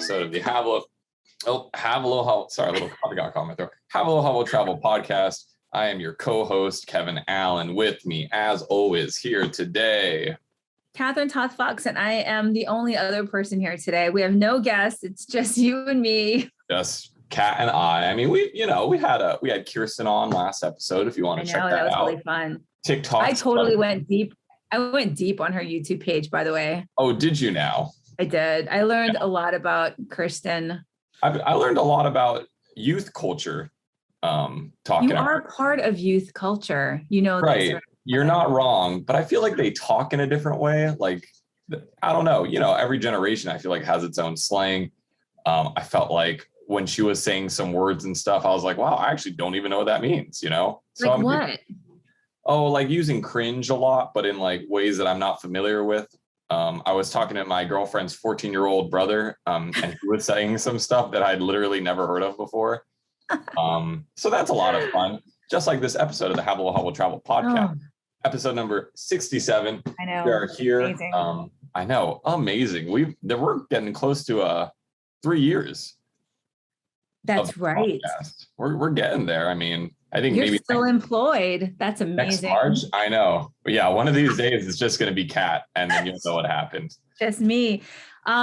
episode of the Have Aloha, sorry, a little coffee got caught in my throat. Have Aloha Travel Podcast. I am your co-host, Kevin Allen. With me, as always, here today, Catherine Toth Fox, and I am the only other person here today. We have no guests. It's just you and me. Just Kat and I. I mean, we had Kirsten on last episode. If you want to check that out, that was really fun. TikTok. I totally went deep. I went deep on her YouTube page, by the way. Oh, did you now? I did. I learned a lot about Kirsten. I learned a lot about youth culture. Talking. You are part of youth culture, you know. Right. You're not wrong, but I feel like they talk in a different way. Like, I don't know. You know, every generation I feel like has its own slang. I felt like when she was saying some words and stuff, I was like, wow, I actually don't even know what that means. You know. So like what? Like using cringe a lot, but in like ways that I'm not familiar with. I was talking to my girlfriend's 14-year-old brother, and he was saying some stuff that I'd literally never heard of before. So that's a lot of fun. Just like this episode of the Have Aloha Travel Podcast, episode number 67. I know. We are here. Amazing. I know, amazing. We're getting close to 3 years. That's right. We're getting there. I mean, I think you're maybe still employed. That's amazing. Next March, I know. But yeah, one of these days it's just going to be Kat, and then you'll know what happened. Just me.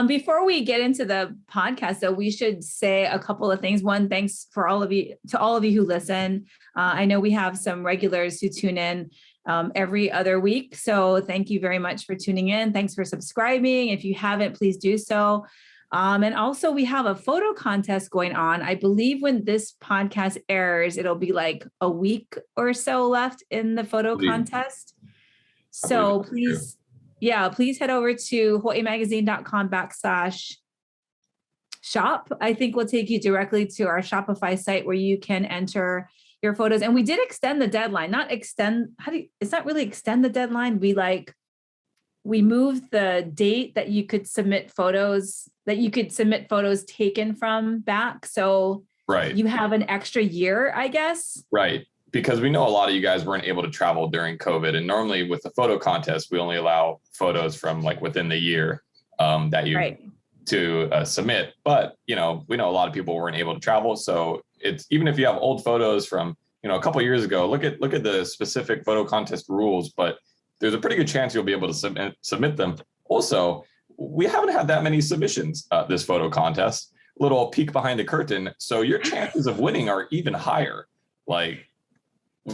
Before we get into the podcast, though, we should say a couple of things. One, thanks to all of you who listen. I know we have some regulars who tune in every other week. So thank you very much for tuning in. Thanks for subscribing. If you haven't, please do so. And also we have a photo contest going on. I believe when this podcast airs, it'll be like a week or so left in the photo contest. So please head over to HAWAIʻIMagazine.com/shop. I think we'll take you directly to our Shopify site where you can enter your photos. And we did extend the deadline, it's not really extend the deadline. We moved the date that you could submit photos taken from back. So right. You have an extra year, I guess. Right. Because we know a lot of you guys weren't able to travel during COVID. And normally with the photo contest, we only allow photos from like within the year that you to submit. But, you know, we know a lot of people weren't able to travel. So it's even if you have old photos from, you know, a couple of years ago, look at the specific photo contest rules, but there's a pretty good chance you'll be able to submit them. Also, we haven't had that many submissions this photo contest. Little peek behind the curtain. So your chances of winning are even higher.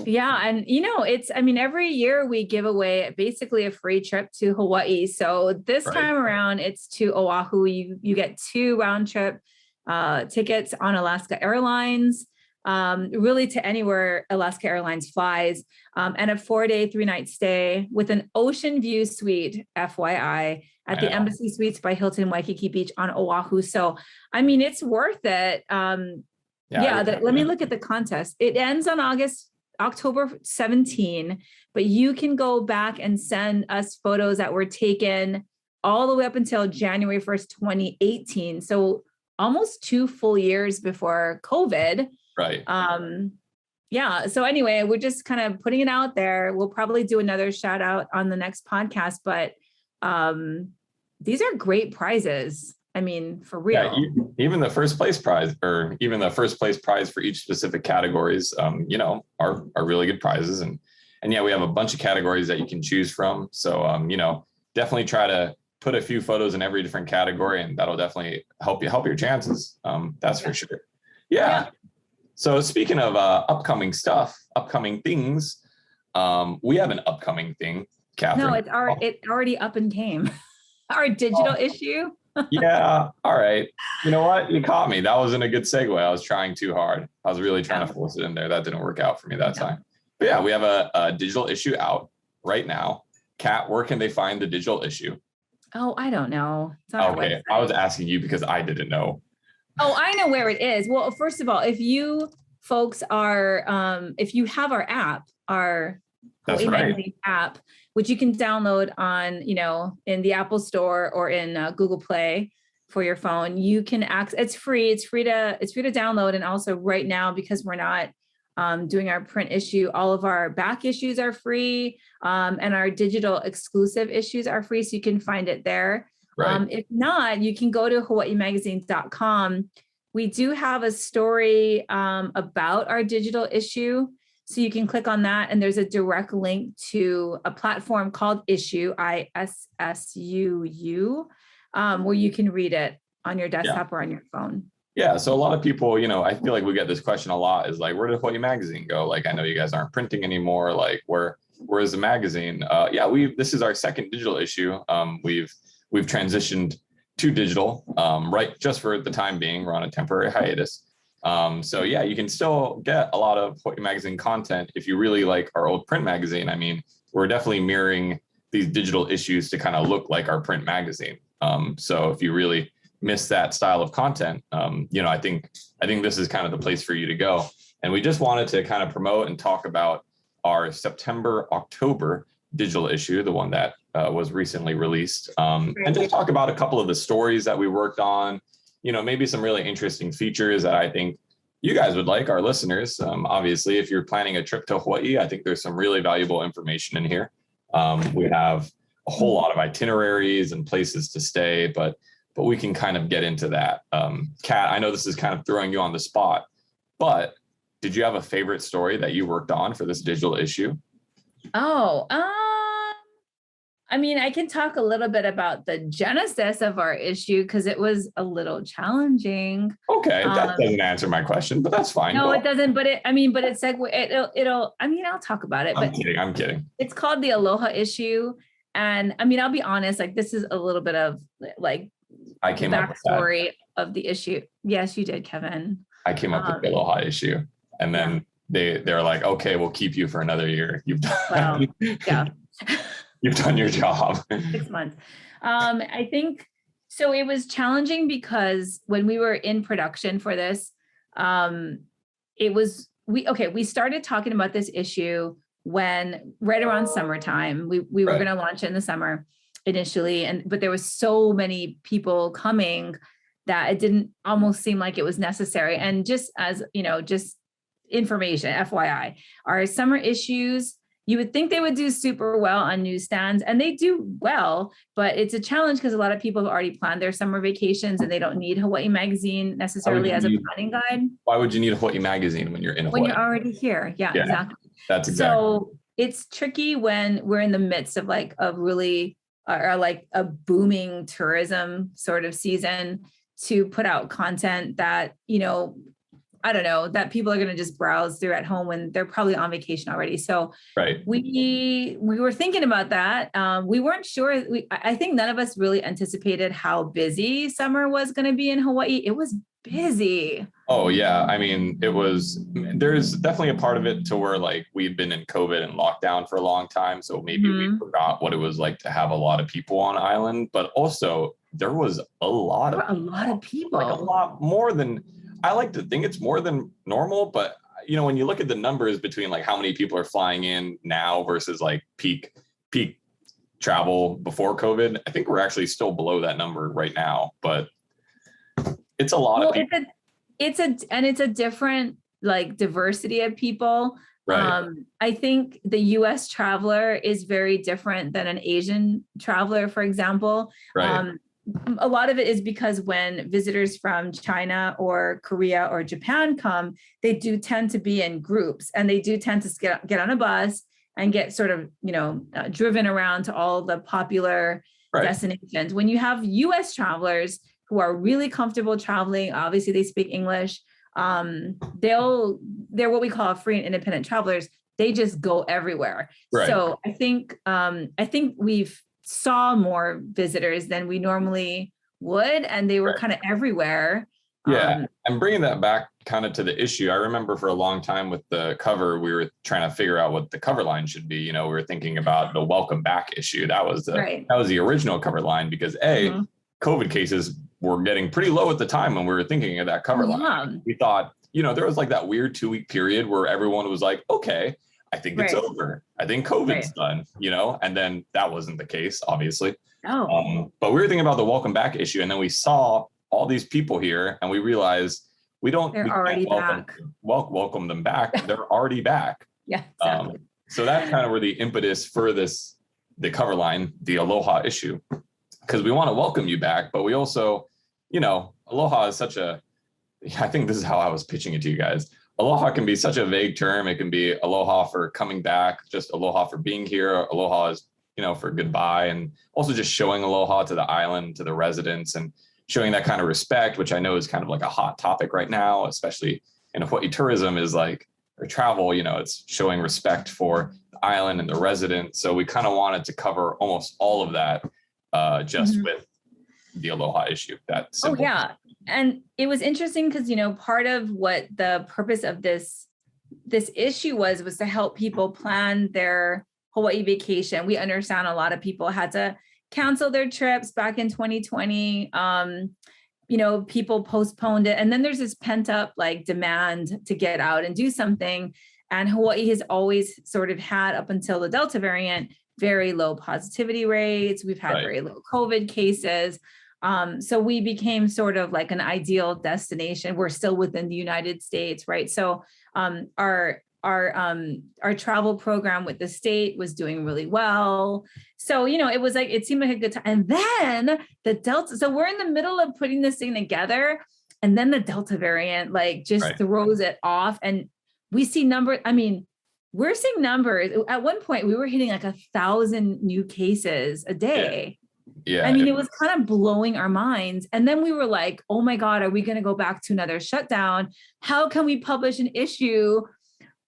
Yeah. And, you know, every year we give away basically a free trip to Hawaii. So this time around, it's to Oahu. You get 2 round trip tickets on Alaska Airlines, really to anywhere Alaska Airlines flies, and a 4-day, 3-night stay with an ocean view suite, FYI, at the Embassy Suites by Hilton Waikiki Beach on Oahu. So, I mean, it's worth it. Let me look at the contest. It ends on October 17, but you can go back and send us photos that were taken all the way up until January 1st, 2018. So almost 2 full years before COVID. Right. So anyway, we're just kind of putting it out there. We'll probably do another shout out on the next podcast, but these are great prizes. I mean, for real. Yeah, even the first place prize, or even the first place prize for each specific categories, you know, are really good prizes. And yeah, we have a bunch of categories that you can choose from. So, you know, definitely try to put a few photos in every different category, and that'll definitely help your chances. That's for sure. Yeah. So speaking of upcoming things, we have an upcoming thing, Catherine. No, it already up and came. Our digital issue. Yeah. All right. You know what? You caught me. That wasn't a good segue. I was trying too hard. I was really trying to force it in there. That didn't work out for me that time. But yeah, we have a digital issue out right now. Kat, where can they find the digital issue? Oh, I don't know. Okay. I was asking you because I didn't know. Oh, I know where it is. Well, first of all, if you folks are, if you have our app, our HAWAIʻI Magazine app, which you can download on, you know, in the Apple Store or in Google Play for your phone, you can access. It's free. It's free to download. And also right now, because we're not doing our print issue, all of our back issues are free, and our digital exclusive issues are free. So you can find it there. Right. If not, you can go to hawaiimagazine.com. We do have a story about our digital issue. So you can click on that, and there's a direct link to a platform called Issue, ISSUU, where you can read it on your desktop or on your phone. Yeah. So a lot of people, I feel like we get this question a lot, is like, where did Hawaii Magazine go? Like, I know you guys aren't printing anymore. Like, where is the magazine? This is our second digital issue. We've transitioned to digital, right? Just for the time being, we're on a temporary hiatus. So yeah, you can still get a lot of Hawaii Magazine content if you really like our old print magazine. I mean, we're definitely mirroring these digital issues to kind of look like our print magazine. So if you really miss that style of content, I think this is kind of the place for you to go. And we just wanted to kind of promote and talk about our September-October digital issue, the one that was recently released, and just talk about a couple of the stories that we worked on, maybe some really interesting features that I think you guys would like, our listeners. Obviously, if you're planning a trip to Hawaii, I think there's some really valuable information in here. We have a whole lot of itineraries and places to stay, but we can kind of get into that. Kat, I know this is kind of throwing you on the spot, but did you have a favorite story that you worked on for this digital issue? I mean, I can talk a little bit about the genesis of our issue because it was a little challenging. Okay, that doesn't answer my question, but that's fine. No, it doesn't. But it segue. I'll talk about it. I'm kidding. It's called the Aloha issue, and I mean, I'll be honest. Like, this is a little bit of like I came up with that backstory of the issue. Yes, you did, Kevin. I came up with the Aloha issue, and then they're like, okay, we'll keep you for another year. You've done. Yeah. You've done your job. 6 months. I think so. It was challenging because when we were in production for this, we started talking about this issue when right around summertime. We were going to launch it in the summer initially, but there was so many people coming that it didn't almost seem like it was necessary. And just as just information, FYI, our summer issues, you would think they would do super well on newsstands, and they do well, but it's a challenge because a lot of people have already planned their summer vacations and they don't need Hawaii Magazine necessarily as a planning guide. Why would you need a Hawaii Magazine when you're in Hawaii? When you're already here. Yeah, exactly. That's exactly. So it's tricky when we're in the midst of like a really like a booming tourism sort of season to put out content that, I don't know, that people are going to just browse through at home when they're probably on vacation already. So we were thinking about that. We weren't sure. I think none of us really anticipated how busy summer was going to be in Hawaii. It was busy. Oh yeah. I mean, there's definitely a part of it to where like we'd been in COVID and lockdown for a long time. So maybe we forgot what it was like to have a lot of people on island, but also there was a lot of people, like a lot more than, I like to think it's more than normal, but when you look at the numbers between like how many people are flying in now versus like peak travel before COVID, I think we're actually still below that number right now, but it's a lot of people. It's a different like diversity of people. Right. I think the US traveler is very different than an Asian traveler, for example. Right. A lot of it is because when visitors from China or Korea or Japan come, they do tend to be in groups, and they do tend to get on a bus and get sort of, driven around to all the popular destinations. When you have US travelers who are really comfortable traveling, obviously they speak English, they're what we call free and independent travelers. They just go everywhere. Right. So I think we've saw more visitors than we normally would, and they were kind of everywhere. Yeah. And bringing that back kind of to the issue, I remember for a long time with the cover, we were trying to figure out what the cover line should be. We were thinking about the welcome back issue. That was the original cover line because COVID cases were getting pretty low at the time when we were thinking of that cover line. We thought, there was like that weird 2-week period where everyone was like, okay, I think it's over. I think COVID's done, and then that wasn't the case, obviously. Oh. But we were thinking about the welcome back issue, and then we saw all these people here, and we realized they're already back. Welcome them back. They're already back. Yeah. Exactly. So that's kind of where the impetus for the cover line, the Aloha issue. because we want to welcome you back, but we also, Aloha is such a, I think this is how I was pitching it to you guys. Aloha can be such a vague term. It can be aloha for coming back, just aloha for being here. Aloha is, for goodbye, and also just showing aloha to the island, to the residents, and showing that kind of respect, which I know is kind of like a hot topic right now, especially in Hawaii tourism is like, or travel, it's showing respect for the island and the residents. So we kind of wanted to cover almost all of that just with the aloha issue. That simple. Oh, yeah. And it was interesting because, part of what the purpose of this issue was to help people plan their Hawaii vacation. We understand a lot of people had to cancel their trips back in 2020. People postponed it. And then there's this pent up like demand to get out and do something. And Hawaii has always sort of had, up until the Delta variant, very low positivity rates. We've had very low COVID cases. So we became sort of like an ideal destination. We're still within the United States, right? So our travel program with the state was doing really well. So, it was like, it seemed like a good time. And then the Delta, so we're in the middle of putting this thing together. And then the Delta variant, like just throws it off. And we see we're seeing numbers. At one point we were hitting like 1,000 new cases a day. Yeah. It was kind of blowing our minds. And then we were like, oh my God, are we going to go back to another shutdown? How can we publish an issue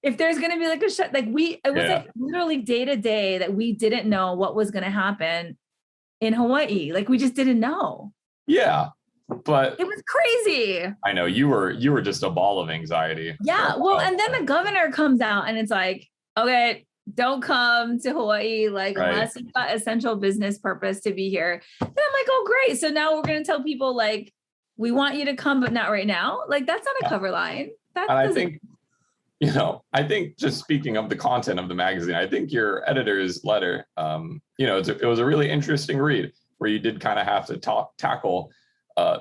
if there's going to be like a shut? Like it was like literally day to day that we didn't know what was going to happen in Hawaii. Like we just didn't know. Yeah. But it was crazy. I know you were just a ball of anxiety. Yeah. Well, and then the governor comes out and it's like, okay, don't come to Hawaii, like unless you've got essential business purpose to be here. And I'm like, oh, great. So now we're going to tell people like, we want you to come, but not right now. Like that's not a cover line. I think just speaking of the content of the magazine, I think your editor's letter, it was a really interesting read where you did kind of have to tackle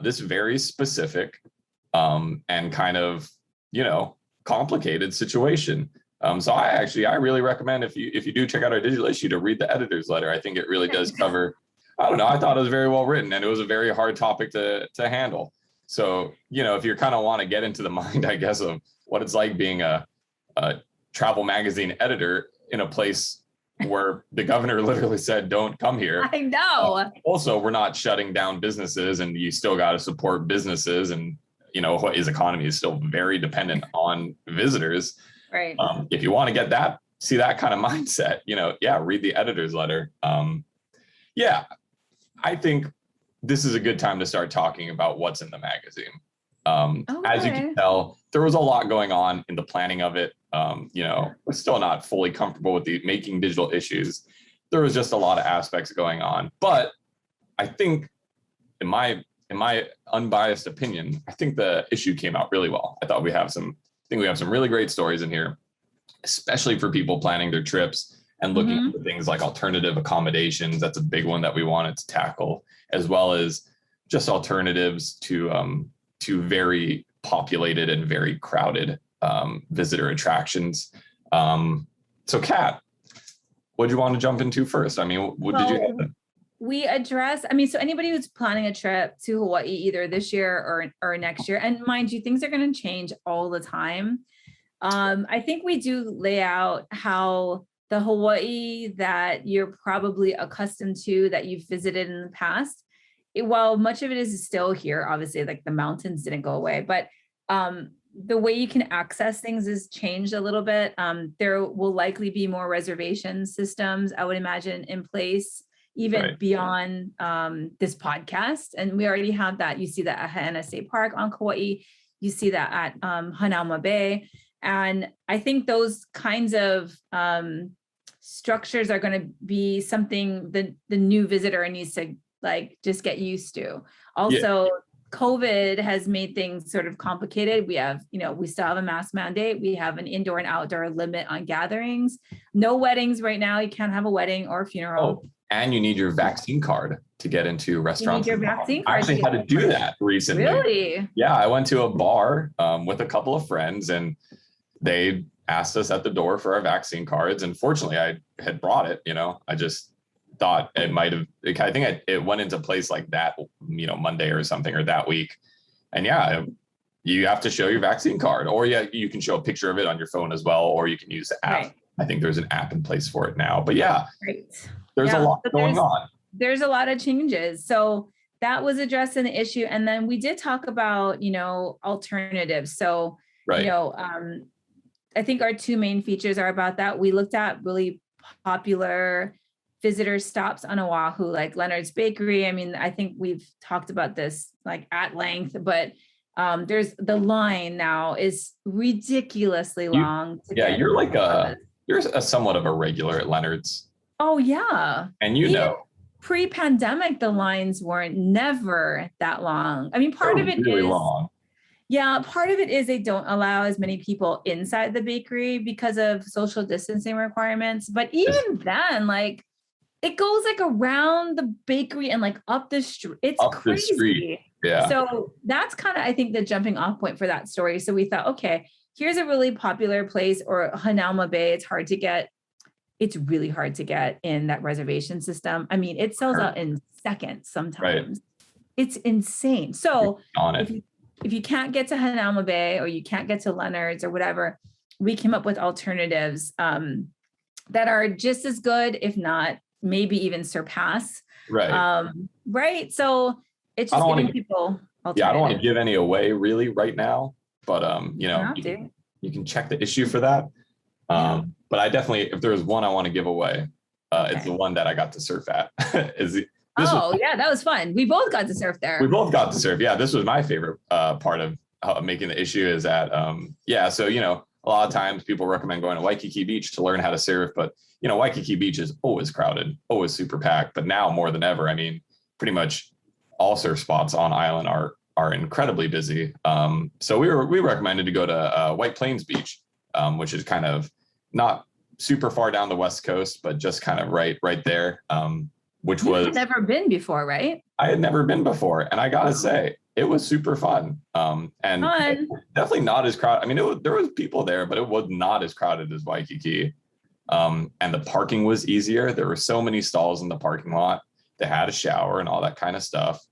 this very specific and kind of, complicated situation. So I really recommend if you do check out our digital issue to read the editor's letter. I think it really does cover, I don't know, I thought it was very well written and it was a very hard topic to handle. So, if you kind of want to get into the mind, I guess, of what it's like being a travel magazine editor in a place where the governor literally said, don't come here. I know. Also, we're not shutting down businesses and you still got to support businesses. And, Hawaii's economy is still very dependent on visitors. Right. If you want to see that kind of mindset, read the editor's letter. I think this is a good time to start talking about what's in the magazine. As you can tell, there was a lot going on in the planning of it. We're still not fully comfortable with the making digital issues. There was just a lot of aspects going on, but I think in my unbiased opinion, I think the issue came out really well. I think we have some really great stories in here, especially for people planning their trips and looking at things like alternative accommodations. That's a big one that we wanted to tackle, as well as just alternatives to very populated and very crowded visitor attractions. So Kat, what do you want to jump into first? Did you have them? We address, so anybody who's planning a trip to Hawaii either this year or next year, and mind you, things are going to change all the time. I think we do lay out how the Hawaii that you're probably accustomed to, that you've visited in the past, while much of it is still here, obviously, like the mountains didn't go away, but the way you can access things has changed a little bit. There will likely be more reservation systems, I would imagine, in place, even beyond this podcast. And we already have that. You see that at Haena State Park on Kauai. You see that at Hanauma Bay. And I think those kinds of structures are going to be something the new visitor needs to just get used to. Also, COVID has made things sort of complicated. We have, we still have a mask mandate. We have an indoor and outdoor limit on gatherings. No weddings right now. You can't have a wedding or a funeral. Oh, and you need your vaccine card to get into restaurants. You need your vaccine card. I actually had to do that recently. Really? Yeah, I went to a bar with a couple of friends and they asked us at the door for our vaccine cards. And fortunately, I had brought it, thought it might have, I think it went into place like that, Monday or something, or that week. And yeah, you have to show your vaccine card, or yeah, you can show a picture of it on your phone as well, or you can use the app. Right. I think there's an app in place for it now, but yeah, there's a lot going on. There's a lot of changes. So that was addressing the issue. And then we did talk about, alternatives. So, I think our two main features are about that. We looked at really popular visitor stops on Oahu, like Leonard's Bakery. I mean, I think we've talked about this like at length, but there's the line now is ridiculously long. You're like you're a somewhat of a regular at Leonard's. Oh yeah. And pre-pandemic, the lines weren't never that long. I mean, part of it really is long. Yeah, part of it is they don't allow as many people inside the bakery because of social distancing requirements. But even then, like it goes like around the bakery and like up the street. It's crazy. The street. Yeah. So that's kind of, I think, the jumping off point for that story. So we thought, okay, here's a really popular place, or Hanauma Bay. It's hard to get. It's really hard to get in that reservation system. I mean, it sells out in seconds sometimes. Right. It's insane. So if you can't get to Hanauma Bay, or you can't get to Leonard's or whatever, we came up with alternatives that are just as good, if not maybe even surpass. Right. Right. So it's just giving people alternatives. Yeah, I don't want to give any away really right now, but you can check the issue for that. But I definitely, if there's one I want to give away, it's the one that I got to surf at. That was fun. We both got to surf there. We both got to surf. Yeah, this was my favorite part of making the issue is that, so, a lot of times people recommend going to Waikiki Beach to learn how to surf, but, Waikiki Beach is always crowded, always super packed. But now more than ever, I mean, pretty much all surf spots on island are incredibly busy. So we recommended to go to White Plains Beach, which is kind of not super far down the West Coast, but just kind of right there. Which was never been before, right? I had never been before, and I gotta say, it was super fun. And definitely not as crowded. I mean, there was people there, but it was not as crowded as Waikiki. And the parking was easier. There were so many stalls in the parking lot. They had a shower and all that kind of stuff.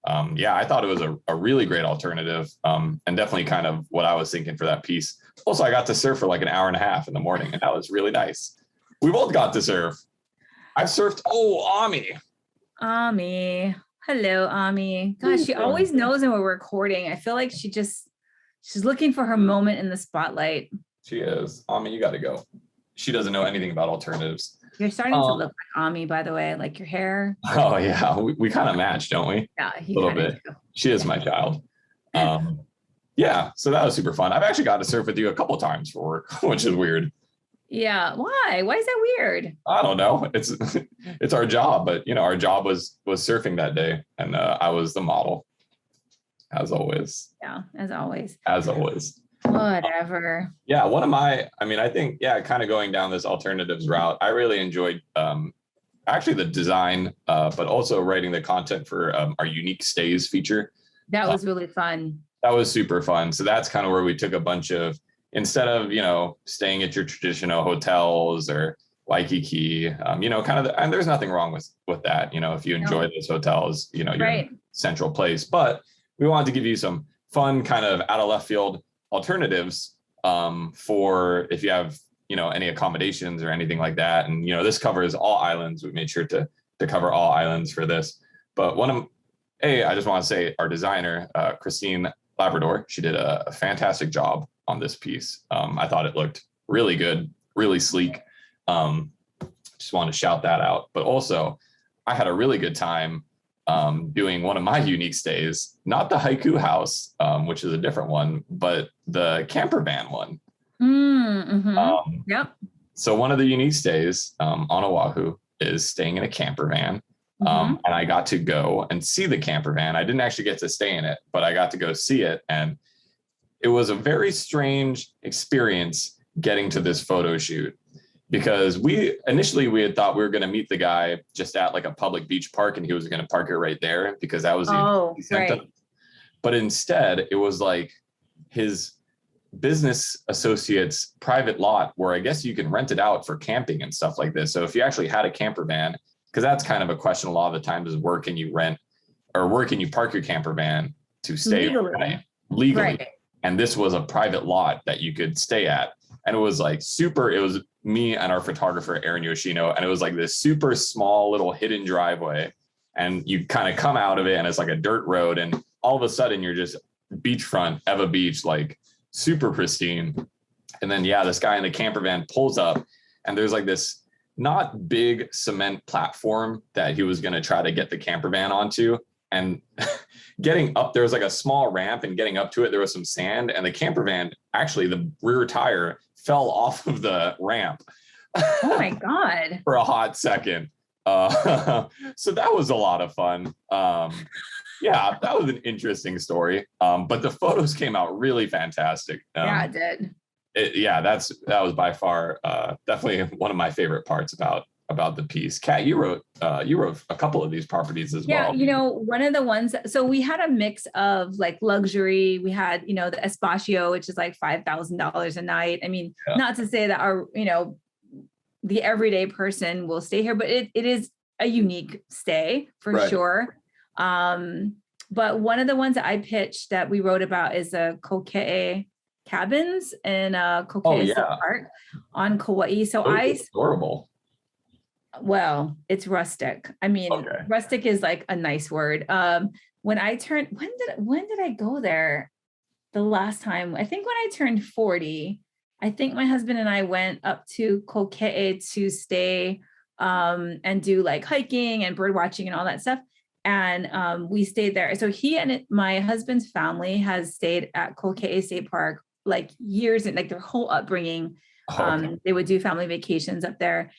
I thought it was a really great alternative, and definitely kind of what I was thinking for that piece. Also, I got to surf for like an hour and a half in the morning, and that was really nice. We both got to surf. I've surfed. Oh, Ami. Hello, Ami. Gosh, she always knows when we're recording. I feel like she's looking for her moment in the spotlight. She is. Ami, you got to go. She doesn't know anything about alternatives. You're starting to look like Ami, by the way, like your hair. Oh, yeah. We kind of match, don't we? Yeah, a little bit. Do. She is my child. So that was super fun. I've actually got to surf with you a couple of times for work, which is weird. Yeah. Why? Why is that weird? I don't know. It's our job, but our job was surfing that day, and I was the model, as always. Yeah, as always. As always. Whatever. I think kind of going down this alternatives route, I really enjoyed actually the design, but also writing the content for our unique stays feature. That was really fun. That was super fun. So that's kind of where we took a bunch of, instead of, staying at your traditional hotels or Waikiki, and there's nothing wrong with that. If you enjoy those hotels, you're in a central place, but we wanted to give you some fun kind of out of left field alternatives for if you have, any accommodations or anything like that. And, this covers all islands. We made sure to cover all islands for this. But I just want to say our designer, Christine Labrador, she did a fantastic job on this piece. I thought it looked really good, really sleek. Just wanted to shout that out. But also, I had a really good time doing one of my unique stays, not the haiku house, which is a different one, but the camper van one. Yep. So one of the unique stays on Oahu is staying in a camper van. And I got to go and see the camper van. I didn't actually get to stay in it, but I got to go see it. And it was a very strange experience getting to this photo shoot, because we had thought we were going to meet the guy just at like a public beach park, and he was going to park it right there because that was the But instead it was like his business associate's private lot where I guess you can rent it out for camping and stuff like this. So if you actually had a camper van, because that's kind of a question a lot of the times is where can you park your camper van to stay legally. Right. And this was a private lot that you could stay at. And it was like it was me and our photographer, Aaron Yoshino. And it was like this super small little hidden driveway. And you kind of come out of it and it's like a dirt road. And all of a sudden you're just beachfront, Eva Beach, like super pristine. And then, this guy in the camper van pulls up and there's like this not big cement platform that he was going to try to get the camper van onto. And getting up, there was like a small ramp, and getting up to it, there was some sand, and the camper van, actually the rear tire fell off of the ramp. Oh my God. For a hot second. So that was a lot of fun. That was an interesting story. But the photos came out really fantastic. It did. That was by far definitely one of my favorite parts about the piece. Kat, you wrote a couple of these properties as well. Yeah, one of the ones, so we had a mix of like luxury. We had, the Espacio, which is like $5,000 a night. I mean, not to say that our, the everyday person will stay here, but it is a unique stay for sure. But one of the ones that I pitched that we wrote about is the Kokee Cabins in Kokee Park on Kauai. So adorable. Well, it's rustic. I mean, rustic is like a nice word. When did I go there? The last time, I think when I turned 40, I think my husband and I went up to Kokee to stay and do like hiking and bird watching and all that stuff. And we stayed there. So my husband's family has stayed at Kokee State Park like years, and like their whole upbringing. They would do family vacations up there.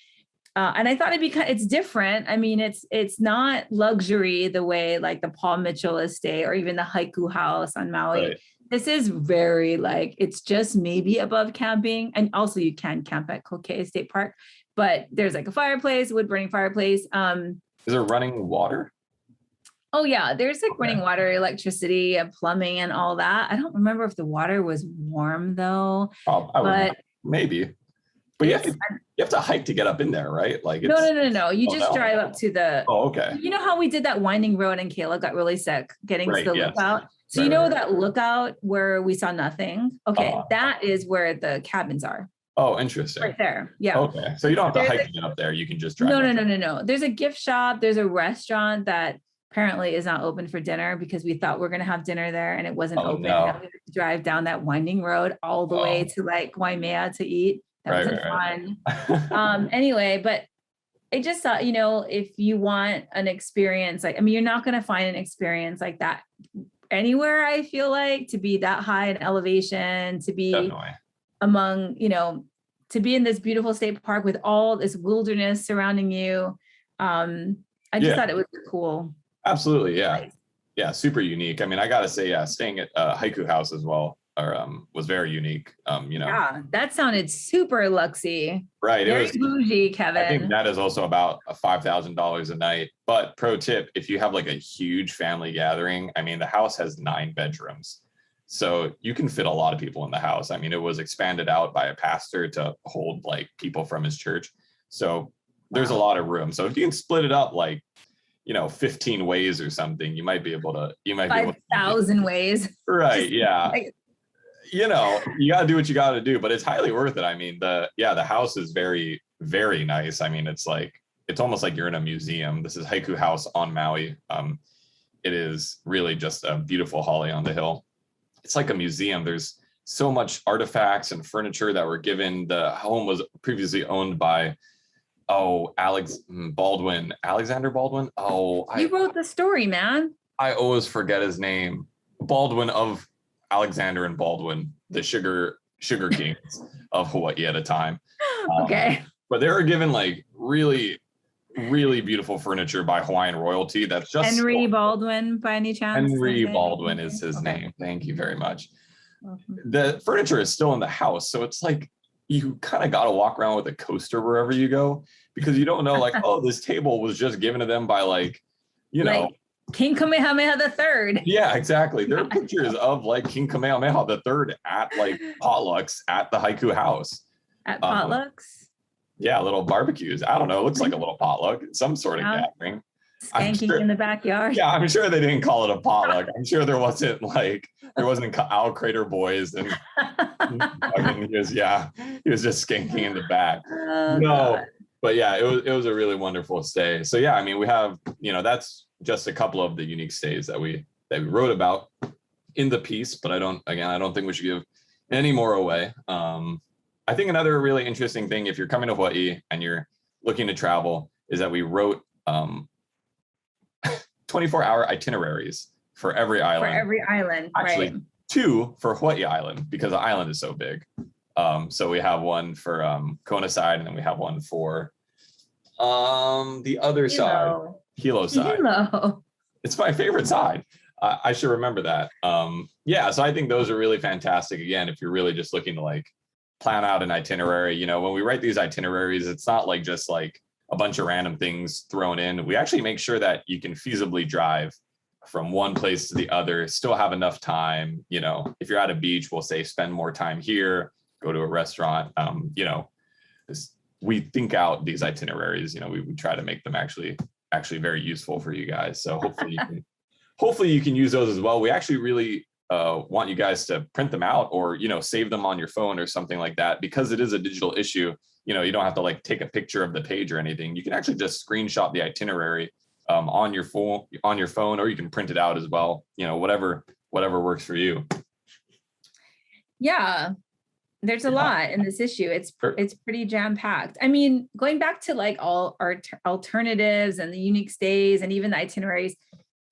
And I thought it's different. I mean, it's not luxury the way like the Paul Mitchell estate or even the Haiku house on Maui. Right. This is very like, it's just maybe above camping. And also you can camp at Kokee State Park, but there's like a fireplace, wood burning fireplace. Is there running water? Oh yeah. There's like running water, electricity and plumbing and all that. I don't remember if the water was warm though, maybe. But you have to hike to get up in there, right? Like no. You just drive up to the. Oh, okay. You know how we did that winding road and Kayla got really sick getting to the lookout. So that lookout where we saw nothing. Okay, that is where the cabins are. Oh, interesting. Right there. Yeah. Okay, so you don't have to hike to get up there. You can just drive. No. There's a gift shop. There's a restaurant that apparently is not open for dinner because we thought we were going to have dinner there and it wasn't open. No. And we had to drive down that winding road all the way to like Waimea to eat. That wasn't fun. Anyway, but I just thought, if you want an experience, you're not going to find an experience like that anywhere. I feel like to be that high in elevation, to be among, to be in this beautiful state park with all this wilderness surrounding you. I just thought it was cool. Absolutely. Yeah. Yeah. Super unique. I mean, I got to say, staying at Haiku House as well. Was very unique. Yeah, that sounded super luxy. Right. Very bougie, Kevin. I think that is also about $5,000 a night. But pro tip, if you have like a huge family gathering, I mean, the house has 9 bedrooms. So you can fit a lot of people in the house. I mean, it was expanded out by a pastor to hold like people from his church. So there's a lot of room. So if you can split it up like 15 ways or something, you might be able to 5,000 ways. Right. Yeah. You got to do what you got to do, but it's highly worth it. I mean, the house is very, very nice. I mean, it's almost like you're in a museum. This is Haiku House on Maui. It is really just a beautiful holly on the hill. It's like a museum. There's so much artifacts and furniture that were given. The home was previously owned by, Alexander Baldwin. You wrote the story, man. I always forget his name. Baldwin of Alexander and Baldwin, the sugar kings of Hawaii at a time. Okay. But they were given like really, really beautiful furniture by Hawaiian royalty. That's just Henry Baldwin by any chance? Henry Baldwin is his name. Thank you very much. The furniture is still in the house. So it's like, you kind of got to walk around with a coaster wherever you go, because you don't know like, this table was just given to them by like, King Kamehameha III. Yeah, exactly. There are pictures of like King Kamehameha III at like potlucks at the Haiku House. At potlucks? Yeah, little barbecues. I don't know. It looks like a little potluck, some sort of gathering. Skanking in the backyard. Yeah, I'm sure they didn't call it a potluck. I'm sure there wasn't Owl Crater Boys and he was just skanking in the back. Oh, no, God. But yeah, it was a really wonderful stay. So yeah, I mean, we have, that's just a couple of the unique stays that we wrote about in the piece, but I don't think we should give any more away. I think another really interesting thing, if you're coming to Hawaii and you're looking to travel, is that we wrote 24-hour itineraries for every island. For every island, actually, right. 2 for Hawaii Island, because the island is so big. So we have one for Kona side, and then we have one for the other side, Hilo side. Hilo. It's my favorite side. I should remember that. So I think those are really fantastic. Again, if you're really just looking to plan out an itinerary, when we write these itineraries, it's not just a bunch of random things thrown in. We actually make sure that you can feasibly drive from one place to the other, still have enough time. If you're at a beach, we'll say spend more time here, go to a restaurant. We think out these itineraries. We try to make them actually very useful for you guys. So hopefully you can use those as well. We actually really want you guys to print them out or save them on your phone or something like that, because it is a digital issue. You don't have to take a picture of the page or anything. You can actually just screenshot the itinerary on your phone, or you can print it out as well. Whatever works for you. Yeah, there's a lot in this issue. It's pretty jam packed. I mean, going back to all our alternatives and the unique stays and even the itineraries,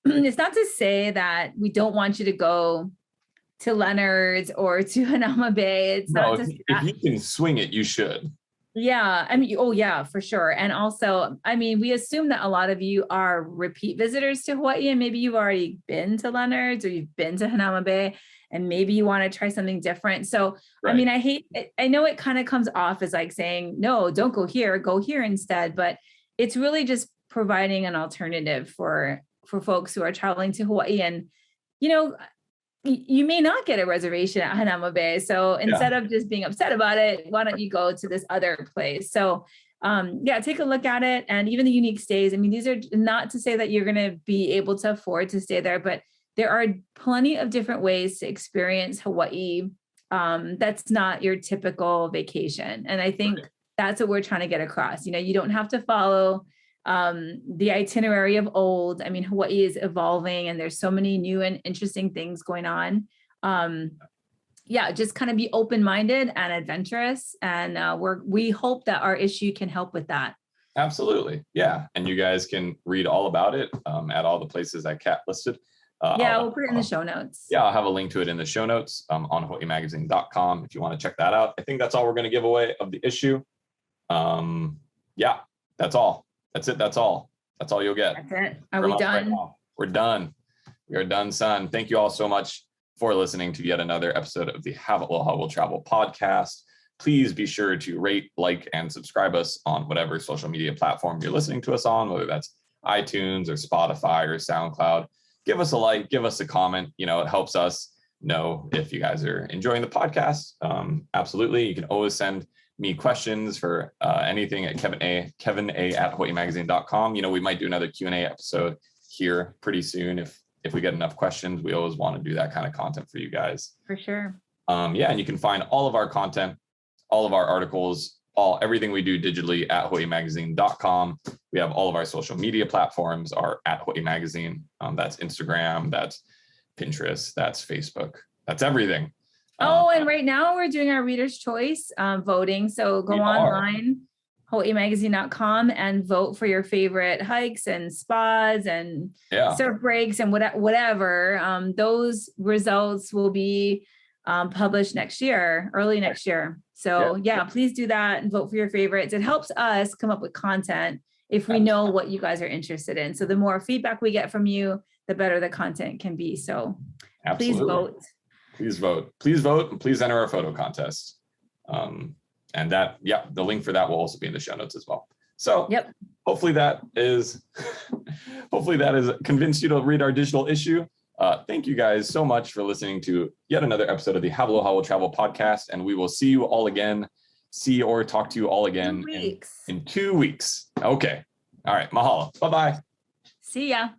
it's not to say that we don't want you to go to Leonard's or to Hanauma Bay. If you can swing it, you should. Yeah. I mean, oh yeah, for sure. And also, I mean, we assume that a lot of you are repeat visitors to Hawaii, and maybe you've already been to Leonard's or you've been to Hanauma Bay, and maybe you want to try something different. So, right. I mean, I know it kind of comes off as saying, no, don't go here instead, but it's really just providing an alternative for folks who are traveling to Hawaii. And, you may not get a reservation at Hanauma Bay. So instead of just being upset about it, why don't you go to this other place? So take a look at it. And even the unique stays. I mean, these are not to say that you're going to be able to afford to stay there, but there are plenty of different ways to experience Hawaii. That's not your typical vacation. And I think that's what we're trying to get across. You don't have to follow the itinerary of old. I mean, Hawaii is evolving and there's so many new and interesting things going on. Just kind of be open-minded and adventurous. And we hope that our issue can help with that. Absolutely. Yeah. And you guys can read all about it at all the places that Kat listed. We'll put it in the show notes. Yeah, I'll have a link to it in the show notes on HawaiiMagazine.com if you want to check that out. I think that's all we're going to give away of the issue. That's all. That's it. That's all you'll get. That's it. Are we done? We're done. We are done, son. Thank you all so much for listening to yet another episode of the Have Aloha Will Travel podcast. Please be sure to rate, like, and subscribe us on whatever social media platform you're listening to us on, whether that's iTunes or Spotify or SoundCloud. Give us a like, give us a comment. It helps us know if you guys are enjoying the podcast. Absolutely. You can always send me questions for anything at Kevin A at HawaiiMagazine.com. We might do another Q&A episode here pretty soon if we get enough questions. We always want to do that kind of content for you guys. For sure. And you can find all of our content, all of our articles, everything we do digitally at HawaiiMagazine.com. We have all of our social media platforms are at Hawaii Magazine. That's Instagram, that's Pinterest, that's Facebook, that's everything. And right now we're doing our Reader's Choice voting. So go online, HawaiiMagazine.com, and vote for your favorite hikes and spas and surf breaks and whatever. Those results will be published early next year. So please do that and vote for your favorites. It helps us come up with content if we know what you guys are interested in. So the more feedback we get from you, the better the content can be. So please vote. Please vote, and please enter our photo contest. And the link for that will also be in the show notes as well. So hopefully that is convinced you to read our digital issue. Thank you guys so much for listening to yet another episode of the Have Aloha Will Travel podcast. And we will see you all again see or talk to you all again in 2 weeks. Okay. All right. Mahalo. Bye-bye. See ya.